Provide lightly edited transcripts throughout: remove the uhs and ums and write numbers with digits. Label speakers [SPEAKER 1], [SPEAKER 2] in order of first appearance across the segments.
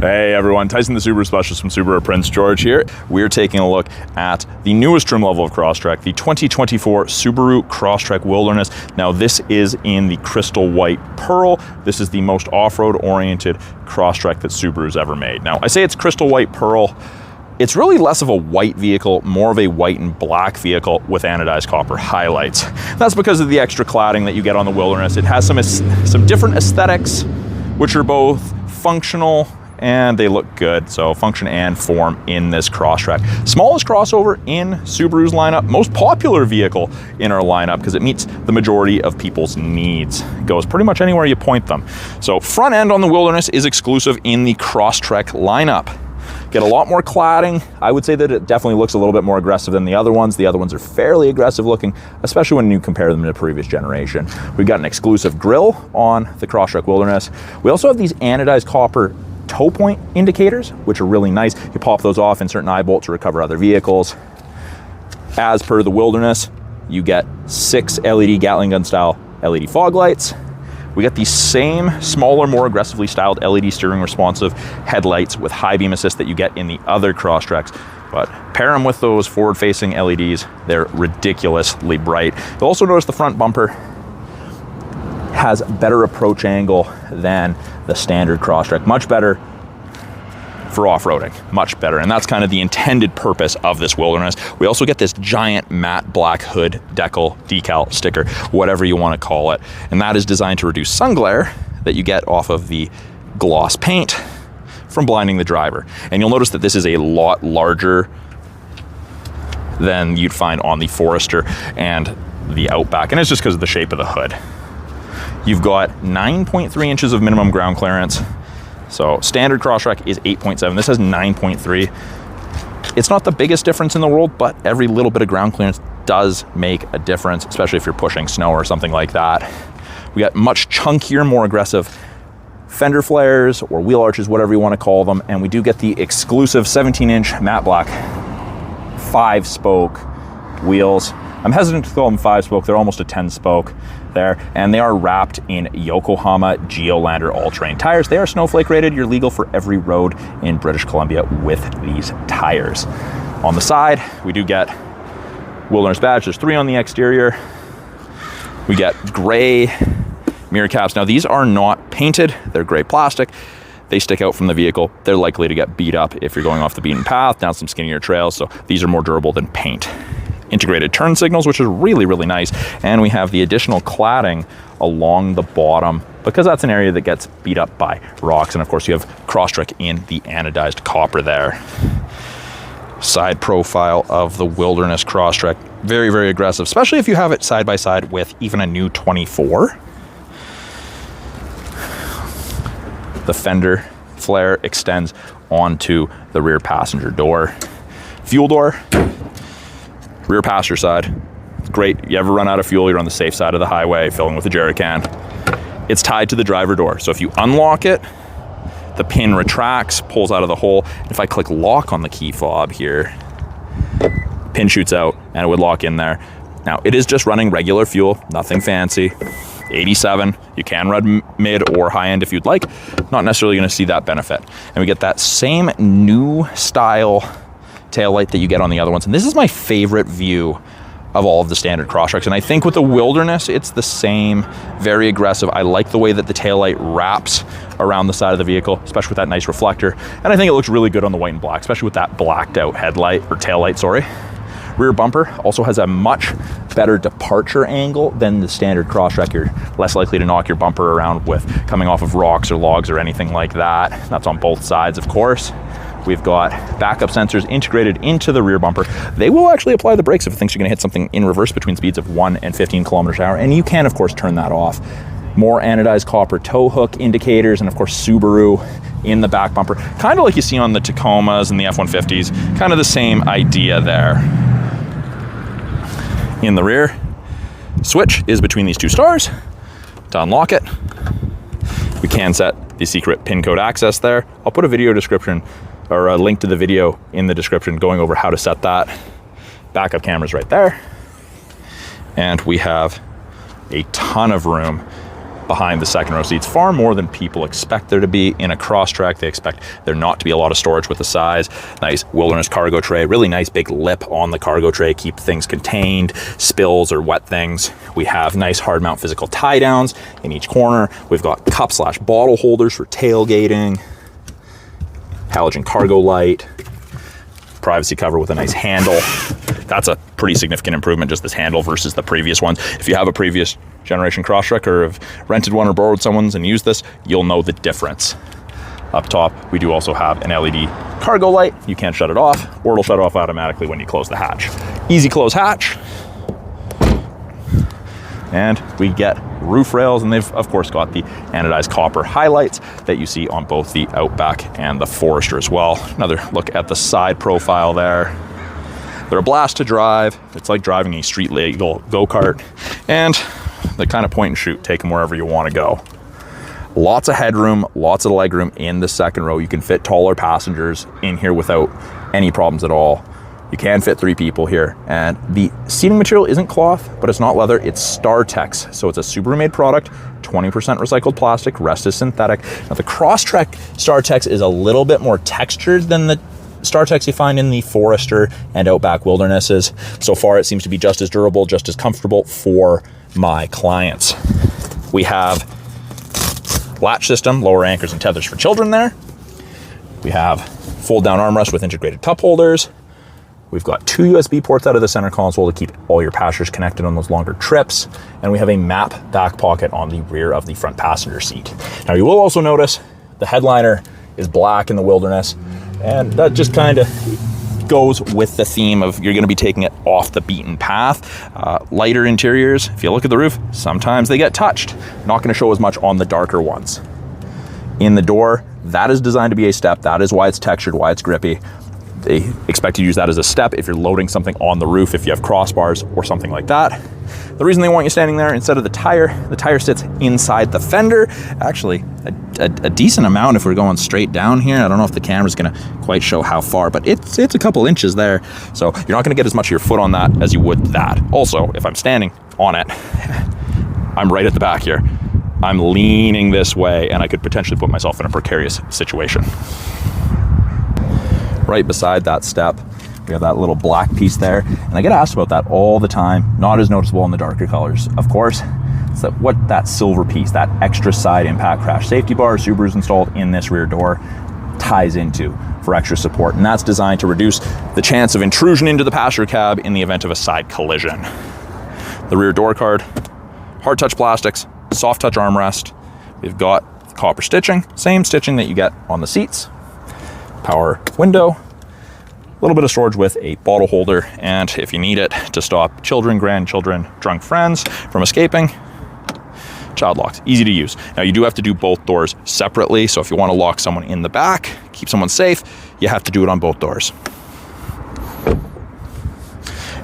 [SPEAKER 1] Hey everyone, Tyson the Subaru Specialist from Subaru Prince George here. We're taking a look at the newest trim level of Crosstrek, the 2024 Subaru Crosstrek Wilderness. Now this is in the crystal white pearl. This is the most off-road oriented Crosstrek that Subaru's ever made. Now I say it's crystal white pearl. It's really less of a white vehicle, more of a white and black vehicle with anodized copper highlights. That's because of the extra cladding that you get on the Wilderness. It has some different aesthetics, which are both functional and they look good. So function and form in this Crosstrek. Smallest crossover in Subaru's lineup, most popular vehicle in our lineup because it meets the majority of people's needs. It goes pretty much anywhere you point them. So front end on the Wilderness is exclusive in the Crosstrek lineup. Get a lot more cladding. I would say that it definitely looks a little bit more aggressive than the other ones. The other ones are fairly aggressive looking, especially when you compare them to the previous generation. We've got an exclusive grille on the Crosstrek Wilderness. We also have these anodized copper tow point indicators, which are really nice. You pop those off in certain eye bolts to recover other vehicles. As per the Wilderness, you get 6 LED Gatling gun style LED fog lights. We got the same smaller, more aggressively styled LED steering responsive headlights with high beam assist that you get in the other Crosstreks, but pair them with those forward facing LEDs, they're ridiculously bright. You'll also notice the front bumper has better approach angle than the standard Crosstrek. Much better for off-roading, much better. And that's kind of the intended purpose of this Wilderness. We also get this giant matte black hood decal sticker, whatever you want to call it. And that is designed to reduce sun glare that you get off of the gloss paint from blinding the driver. And you'll notice that this is a lot larger than you'd find on the Forester and the Outback. And it's just because of the shape of the hood. You've got 9.3 inches of minimum ground clearance. So standard Crosstrek is 8.7. This has 9.3. It's not the biggest difference in the world, but every little bit of ground clearance does make a difference, especially if you're pushing snow or something like that. We got much chunkier, more aggressive fender flares or wheel arches, whatever you want to call them. And we do get the exclusive 17-inch matte black 5-spoke wheels. I'm hesitant to call them 5-spoke. They're almost a 10-spoke there, and they are wrapped in Yokohama Geolander all-terrain tires. They are snowflake rated. You're legal for every road in British Columbia with these tires. On the side, we do get Wilderness badge. There's 3 on the exterior. We get gray mirror caps. Now these are not painted. They're gray plastic. They stick out from the vehicle. They're likely to get beat up if you're going off the beaten path, down some skinnier trails. So these are more durable than paint. Integrated turn signals, which is really, really nice. And we have the additional cladding along the bottom because that's an area that gets beat up by rocks. And of course you have Crosstrek in the anodized copper there. Side profile of the Wilderness Crosstrek, very, very aggressive, especially if you have it side by side with even a new 24. The fender flare extends onto the rear passenger door. Fuel door, rear passenger side, great. You ever run out of fuel, you're on the safe side of the highway, filling with a jerry can. It's tied to the driver door. So if you unlock it, the pin retracts, pulls out of the hole. If I click lock on the key fob here, pin shoots out and it would lock in there. Now it is just running regular fuel, nothing fancy. 87, you can run mid or high end if you'd like. Not necessarily gonna see that benefit. And we get that same new style taillight that you get on the other ones. And this is my favorite view of all of the standard Crosstreks. And I think with the Wilderness, it's the same, very aggressive. I like the way that the taillight wraps around the side of the vehicle, especially with that nice reflector. And I think it looks really good on the white and black, especially with that blacked out headlight or taillight, sorry. Rear bumper also has a much better departure angle than the standard Crosstrek. You're less likely to knock your bumper around with coming off of rocks or logs or anything like that. That's on both sides, of course. We've got backup sensors integrated into the rear bumper. They will actually apply the brakes if it thinks you're gonna hit something in reverse between speeds of 1 and 15 kilometers an hour. And you can, of course, turn that off. More anodized copper tow hook indicators, and of course, Subaru in the back bumper. Kind of like you see on the Tacomas and the F-150s, kind of the same idea there. In the rear, switch is between these 2 stars. To unlock it, we can set the secret pin code access there. I'll put a video description or a link to the video in the description going over how to set that. Backup cameras right there. And we have a ton of room behind the second row seats, far more than people expect there to be in a Crosstrek. They expect there not to be a lot of storage with the size. Nice Wilderness cargo tray, really nice big lip on the cargo tray, keep things contained, spills or wet things. We have nice hard mount physical tie downs in each corner. We've got cup/bottle holders for tailgating, halogen cargo light, privacy cover with a nice handle. That's a pretty significant improvement, just this handle versus the previous ones. If you have a previous generation Crosstrek or have rented one or borrowed someone's and used this, you'll know the difference. Up top, we do also have an LED cargo light. You can't shut it off, or it'll shut off automatically when you close the hatch. Easy close hatch. And we get roof rails, and they've of course got the anodized copper highlights that you see on both the Outback and the Forester as well. Another look at the side profile there. They're a blast to drive. It's like driving a street legal go-kart, and they kind of point and shoot, take them wherever you want to go. Lots of headroom, lots of legroom in the second row. You can fit taller passengers in here without any problems at all. You can fit 3 people here, and the seating material isn't cloth, but it's not leather, it's StarTex. So it's a Subaru made product, 20% recycled plastic, rest is synthetic. Now the Crosstrek StarTex is a little bit more textured than the StarTex you find in the Forester and Outback Wildernesses. So far it seems to be just as durable, just as comfortable for my clients. We have latch system, lower anchors and tethers for children there. We have fold down armrest with integrated cup holders. We've got 2 USB ports out of the center console to keep all your passengers connected on those longer trips. And we have a map back pocket on the rear of the front passenger seat. Now you will also notice the headliner is black in the Wilderness, and that just kind of goes with the theme of you're going to be taking it off the beaten path. Lighter interiors, if you look at the roof, sometimes they get touched. Not going to show as much on the darker ones. In the door, that is designed to be a step. That is why it's textured, why it's grippy. They expect you to use that as a step if you're loading something on the roof, if you have crossbars or something like that. The reason they want you standing there instead of the tire sits inside the fender. Actually, a decent amount if we're going straight down here. I don't know if the camera's gonna quite show how far, but it's a couple inches there. So you're not gonna get as much of your foot on that as you would that. Also, if I'm standing on it, I'm right at the back here. I'm leaning this way, and I could potentially put myself in a precarious situation. Right beside that step, we have that little black piece there, and I get asked about that all the time. Not as noticeable in the darker colors, of course. It's that silver piece, that extra side impact crash safety bar Subaru's installed in this rear door ties into for extra support, and that's designed to reduce the chance of intrusion into the passenger cab in the event of a side collision. The rear door card, hard touch plastics, soft touch armrest. We've got copper stitching, same stitching that you get on the seats. Power window, a little bit of storage with a bottle holder, and if you need it to stop children, grandchildren, drunk friends from escaping, child locks, easy to use. Now you do have to do both doors separately, so if you want to lock someone in the back, keep someone safe, you have to do it on both doors.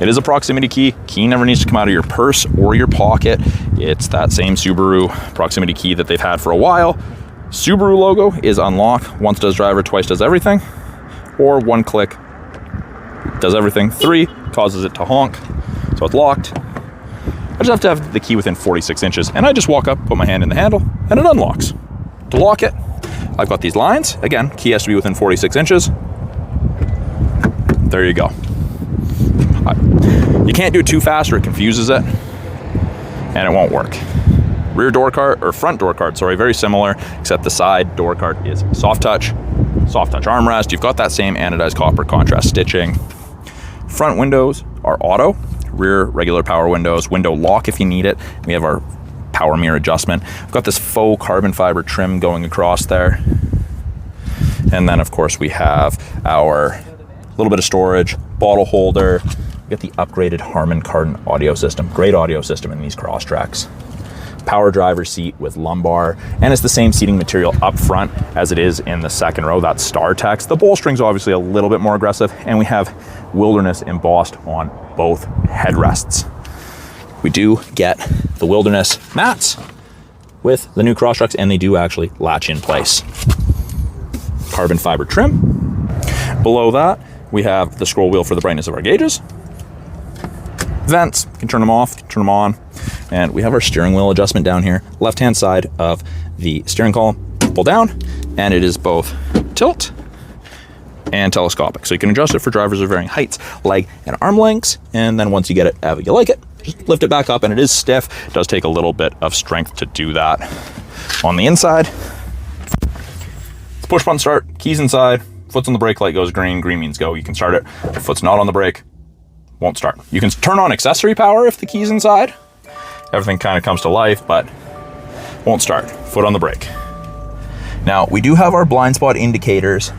[SPEAKER 1] It is a proximity key. Key never needs to come out of your purse or your pocket. It's that same Subaru proximity key that they've had for a while. Subaru logo is unlock. Once does driver, twice does everything. Or 1 click does everything. 3 causes it to honk. So it's locked. I just have to have the key within 46 inches, and I just walk up, put my hand in the handle, and it unlocks. To lock it, I've got these lines. Again, key has to be within 46 inches. There you go. You can't do it too fast or it confuses it, and it won't work. Rear door card, or front door card, sorry, very similar, except the side door card is soft touch armrest. You've got that same anodized copper contrast stitching. Front windows are auto, rear regular power windows, window lock if you need it. We have our power mirror adjustment. We've got this faux carbon fiber trim going across there. And then of course we have our little bit of storage, bottle holder. We got the upgraded Harman Kardon audio system. Great audio system in these Crosstreks. Power driver seat with lumbar, and it's the same seating material up front as it is in the second row. That's StarTex. The bolstering's obviously a little bit more aggressive, and we have Wilderness embossed on both headrests. We do get the Wilderness mats with the new Crosstreks, and they do actually latch in place. Carbon fiber trim. Below that, we have the scroll wheel for the brightness of our gauges. Vents, you can turn them off, turn them on. And we have our steering wheel adjustment down here, left-hand side of the steering column, pull down, and it is both tilt and telescopic. So you can adjust it for drivers of varying heights, leg and arm lengths. And then once you get it, however you like it, just lift it back up, and it is stiff. It does take a little bit of strength to do that. On the inside, it's push button start, keys inside, foot's on the brake, light goes green, green means go. You can start it. If foot's not on the brake, won't start. You can turn on accessory power if the key's inside. Everything kind of comes to life, but won't start. Foot on the brake. Now, we do have our blind spot indicators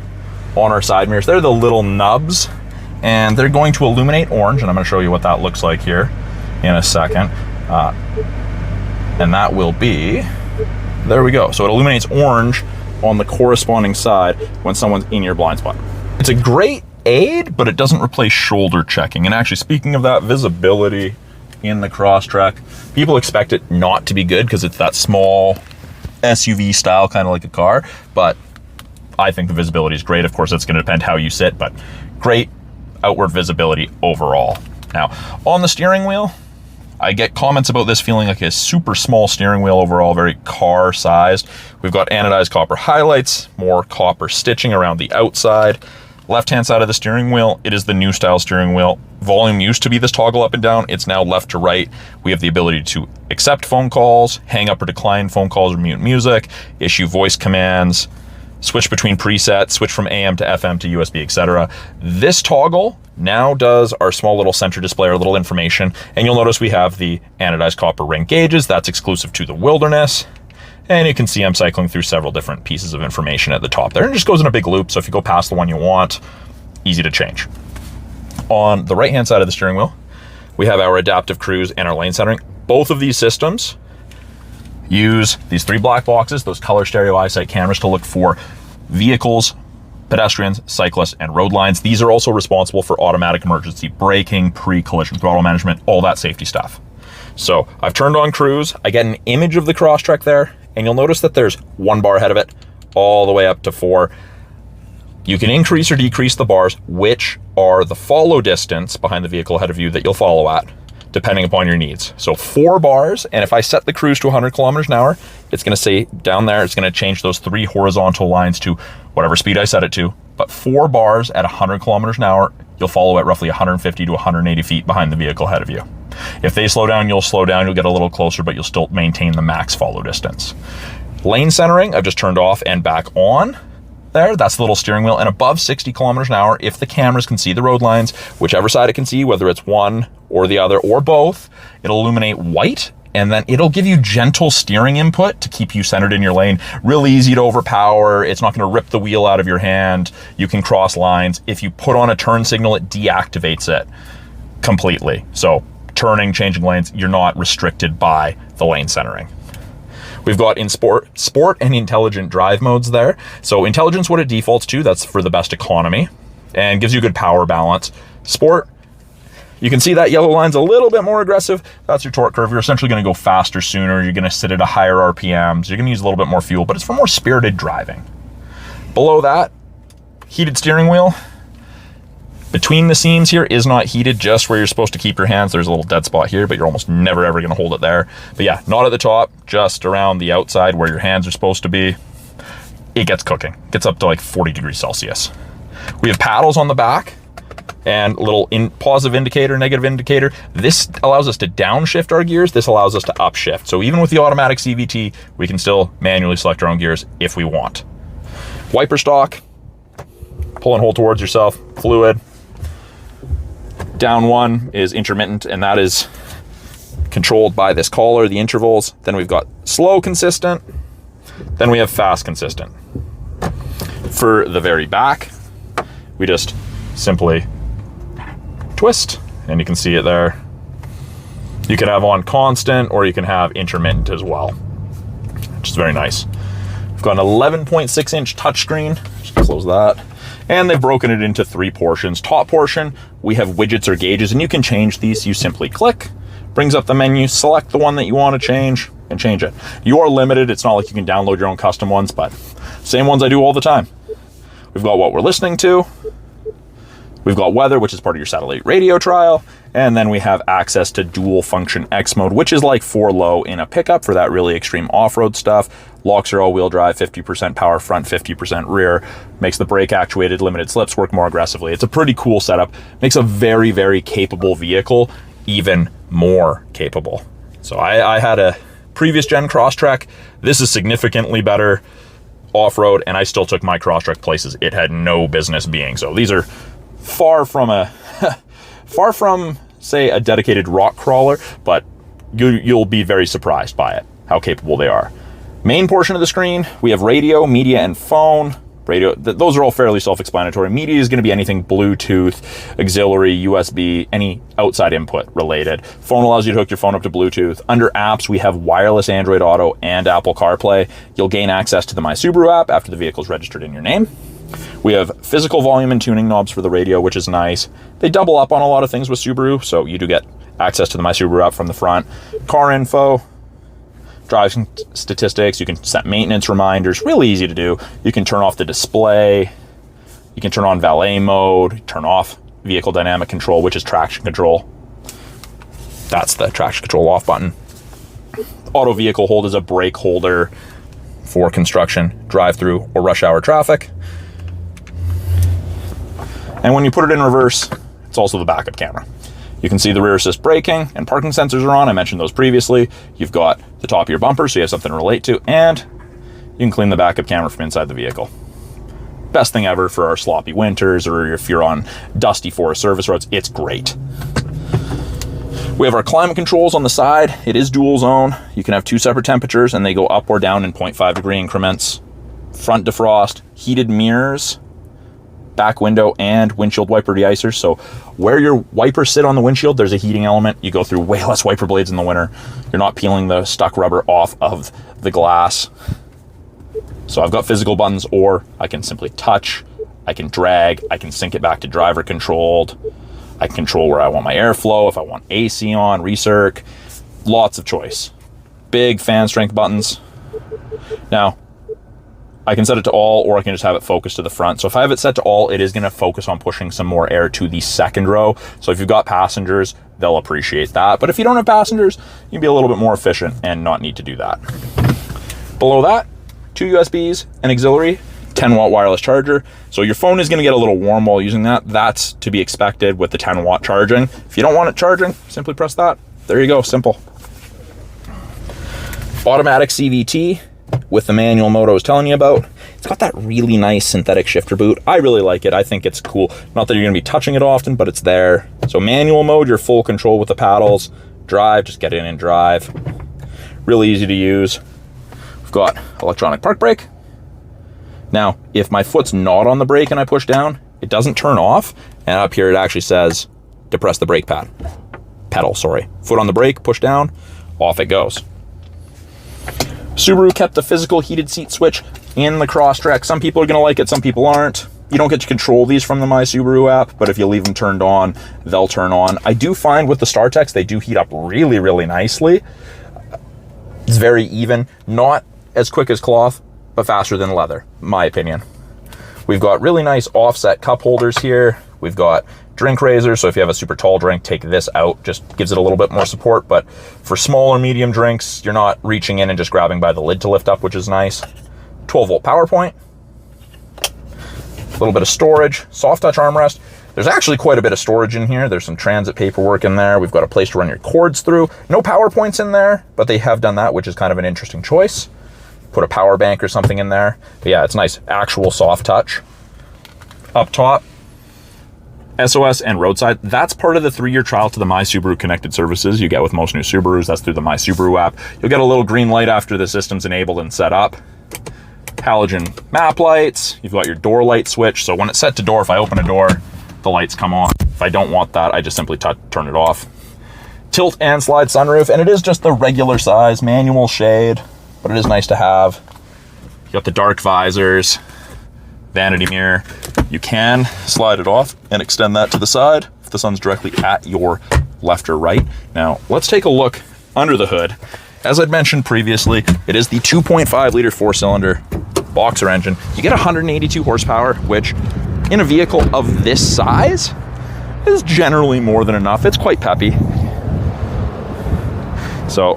[SPEAKER 1] on our side mirrors. They're the little nubs, and they're going to illuminate orange, and I'm going to show you what that looks like here in a second. And that will be, there we go. So it illuminates orange on the corresponding side when someone's in your blind spot. It's a great aid, but it doesn't replace shoulder checking. And actually, speaking of that, visibility in the Crosstrek, people expect it not to be good because it's that small SUV style, kind of like a car, but I think the visibility is great. Of course, it's going to depend how you sit, but great outward visibility overall. Now, on the steering wheel, I get comments about this feeling like a super small steering wheel overall, very car sized. We've got anodized copper highlights, more copper stitching around the outside. Left-hand side of the steering wheel, it is the new style steering wheel. Volume used to be this toggle up and down. It's now left to right. We have the ability to accept phone calls, hang up or decline phone calls or mute music, issue voice commands, switch between presets, switch from AM to FM to USB, etc. This toggle now does our small little center display, our little information, and you'll notice we have the anodized copper ring gauges. That's exclusive to the Wilderness. And you can see I'm cycling through several different pieces of information at the top there. And it just goes in a big loop, so if you go past the one you want, easy to change. On the right-hand side of the steering wheel, we have our adaptive cruise and our lane centering. Both of these systems use these three black boxes, those color stereo EyeSight cameras, to look for vehicles, pedestrians, cyclists, and road lines. These are also responsible for automatic emergency braking, pre-collision throttle management, all that safety stuff. So I've turned on cruise. I get an image of the Crosstrek there, and you'll notice that there's one bar ahead of it, all the way up to 4. You can increase or decrease the bars, which are the follow distance behind the vehicle ahead of you that you'll follow at, depending upon your needs. So 4 bars, and if I set the cruise to 100 kilometers an hour, it's gonna say down there, it's gonna change those 3 horizontal lines to whatever speed I set it to. But 4 bars at 100 kilometers an hour, you'll follow at roughly 150 to 180 feet behind the vehicle ahead of you. If they slow down, you'll get a little closer, but you'll still maintain the max follow distance. Lane centering, I've just turned off and back on. There, that's the little steering wheel, and above 60 kilometers an hour, if the cameras can see the road lines, whichever side it can see, whether it's one or the other or both, it'll illuminate white, and then it'll give you gentle steering input to keep you centered in your lane. Really easy to overpower. It's not going to rip the wheel out of your hand. You can cross lines. If you put on a turn signal, it deactivates it completely. So turning, changing lanes, you're not restricted by the lane centering. We've got in sport and intelligent drive modes there. So intelligence, what it defaults to, that's for the best economy and gives you good power balance. Sport, you can see that yellow line's a little bit more aggressive. That's your torque curve. You're essentially going to go faster sooner. You're going to sit at a higher RPMs. You're going to use a little bit more fuel, but it's for more spirited driving. Below that, heated steering wheel. Between the seams here is not heated, just where you're supposed to keep your hands. There's a little dead spot here, but you're almost never ever going to hold it there. But yeah, not at the top, just around the outside where your hands are supposed to be. It gets cooking. It gets up to like 40 degrees Celsius. We have paddles on the back and a little positive indicator, negative indicator. This allows us to downshift our gears. This allows us to upshift. So even with the automatic CVT, we can still manually select our own gears if we want. Wiper stalk, pull and hold towards yourself, fluid. Down one is intermittent, and that is controlled by this collar, the intervals. Then we've got slow consistent. Then we have fast consistent. For the very back, we just simply twist, and you can see it there. You can have on constant, or you can have intermittent as well, which is very nice. We've got an 11.6 inch touchscreen. Just close that. And they've broken it into 3 portions. Top portion, we have widgets or gauges, and you can change these. You simply click, brings up the menu, select the one that you want to change, and change it. You are limited. It's not like you can download your own custom ones, but same ones I do all the time. We've got what we're listening to, We've got weather, which is part of your satellite radio trial. And then we have access to dual function X mode, which is like 4 low in a pickup for that really extreme off-road stuff. Locks are all-wheel drive, 50% power front, 50% rear. Makes the brake actuated limited slips work more aggressively. It's a pretty cool setup. Makes a very, very capable vehicle even more capable. So I had a previous gen Crosstrek. This is significantly better off-road, and I still took my Crosstrek places it had no business being. So these are far from say a dedicated rock crawler, but you'll be very surprised by it, how capable they are. Main portion of the screen, we have radio, media, and phone. Radio, those are all fairly self-explanatory. Media is going to be anything Bluetooth, auxiliary, USB, any outside input related. Phone allows you to hook your phone up to Bluetooth. Under apps, we have wireless Android Auto and Apple CarPlay. You'll gain access to the My Subaru app after the vehicle is registered in your name. We have physical volume and tuning knobs for the radio, which is nice. They double up on a lot of things with Subaru, so you do get access to the My Subaru app from the front. Car info, driving statistics, you can set maintenance reminders, really easy to do. You can turn off the display, you can turn on valet mode, turn off vehicle dynamic control, which is traction control. That's the traction control off button. Auto vehicle hold is a brake holder for construction, drive-through, or rush hour traffic. And when you put it in reverse, it's also the backup camera. You can see the rear assist braking and parking sensors are on. I mentioned those previously. You've got the top of your bumper, so you have something to relate to, and you can clean the backup camera from inside the vehicle. Best thing ever for our sloppy winters, or if you're on dusty forest service roads, it's great. We have our climate controls on the side. It is dual zone. You can have 2 separate temperatures, and they go up or down in 0.5 degree increments. Front defrost, heated mirrors, back window, and windshield wiper deicers. So where your wipers sit on the windshield, there's a heating element. You go through way less wiper blades in the winter. You're not peeling the stuck rubber off of the glass. So I've got physical buttons, or I can simply touch, I can drag, I can sync it back to driver controlled. I can control where I want my airflow, if I want AC on, recirc, lots of choice. Big fan strength buttons. Now, I can set it to all, or I can just have it focused to the front. So if I have it set to all, it is going to focus on pushing some more air to the second row. So if you've got passengers, they'll appreciate that. But if you don't have passengers, you can be a little bit more efficient and not need to do that. Below that, 2 USBs, an auxiliary, 10-watt wireless charger. So your phone is going to get a little warm while using that. That's to be expected with the 10-watt charging. If you don't want it charging, simply press that. There you go, simple. Automatic CVT with the manual mode I was telling you about. It's got that really nice synthetic shifter boot. I really like it. I think it's cool. Not that you're going to be touching it often, but it's there. So manual mode, you're full control with the paddles. Drive, just get in and drive. Really easy to use. We've got electronic park brake. Now, if my foot's not on the brake and I push down, it doesn't turn off. And up here it actually says, depress the brake pedal, sorry. Foot on the brake, push down, off it goes. Subaru kept the physical heated seat switch in the Crosstrek. Some people are going to like it, some people aren't. You don't get to control these from the My Subaru app, but if you leave them turned on, they'll turn on. I do find with the StarTex, they do heat up really, really nicely. It's very even, not as quick as cloth, but faster than leather, in my opinion. We've got really nice offset cup holders here. We've got drink raisers, so if you have a super tall drink, take this out, just gives it a little bit more support. But for small or medium drinks, you're not reaching in and just grabbing by the lid to lift up, which is nice. 12-volt power point, a little bit of storage, soft touch armrest. There's actually quite a bit of storage in here. There's some transit paperwork in there. We've got a place to run your cords through. No power points in there, but they have done that, which is kind of an interesting choice. Put a power bank or something in there. But yeah, it's nice, actual soft touch. Up top, SOS and roadside. That's part of the 3-year trial to the My Subaru connected services you get with most new Subarus. That's through the My Subaru app. You'll get a little green light after the system's enabled and set up. Halogen map lights. You've got your door light switch. So when it's set to door, if I open a door, the lights come on. If I don't want that, I just simply turn it off. Tilt and slide sunroof, and it is just the regular size manual shade, but it is nice to have. You got the dark visors, vanity mirror. You can slide it off and extend that to the side if the sun's directly at your left or right. Now, let's take a look under the hood. As I'd mentioned previously, it is the 2.5 liter 4-cylinder Boxer engine. You get 182 horsepower, which in a vehicle of this size is generally more than enough. It's quite peppy. So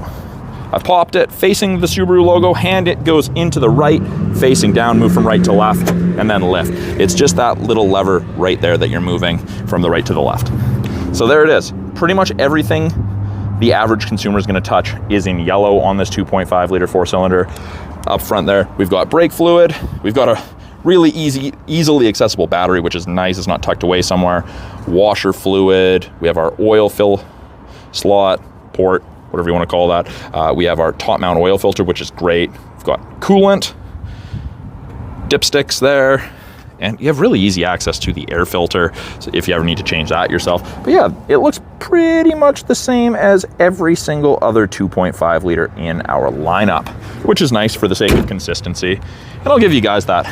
[SPEAKER 1] I popped it facing the Subaru logo, hand it goes into the right, facing down, move from right to left, and then lift. It's just that little lever right there that you're moving from the right to the left. So there it is. Pretty much everything the average consumer is going to touch is in yellow on this 2.5 liter 4-cylinder. Up front there, we've got brake fluid. We've got a really easily accessible battery, which is nice. It's not tucked away somewhere. Washer fluid. We have our oil fill slot, port, whatever you want to call that. We have our top mount oil filter, which is great. We've got coolant, dipsticks there, and you have really easy access to the air filter, so if you ever need to change that yourself. But yeah, it looks pretty much the same as every single other 2.5 liter in our lineup, which is nice for the sake of consistency. And I'll give you guys that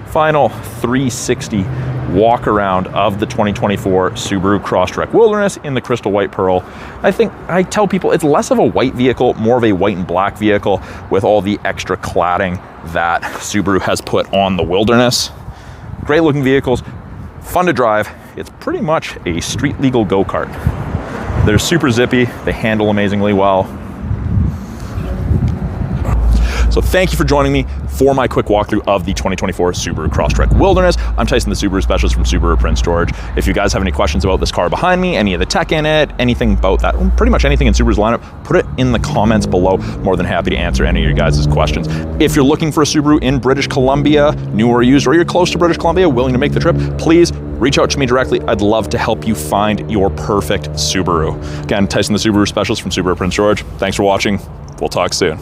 [SPEAKER 1] final 360 walk around of the 2024 Subaru Crosstrek Wilderness in the crystal white pearl. I tell people it's less of a white vehicle, more of a white and black vehicle with all the extra cladding that Subaru has put on the Wilderness. Great looking vehicles, fun to drive. It's pretty much a street legal go-kart. They're super zippy, they handle amazingly well. So thank you for joining me for my quick walkthrough of the 2024 Subaru Crosstrek Wilderness. I'm Tyson, the Subaru specialist from Subaru Prince George. If you guys have any questions about this car behind me, any of the tech in it, anything about that, pretty much anything in Subaru's lineup, put it in the comments below. More than happy to answer any of your guys' questions. If you're looking for a Subaru in British Columbia, new or used, or you're close to British Columbia, willing to make the trip, please reach out to me directly. I'd love to help you find your perfect Subaru. Again, Tyson, the Subaru specialist from Subaru Prince George. Thanks for watching. We'll talk soon.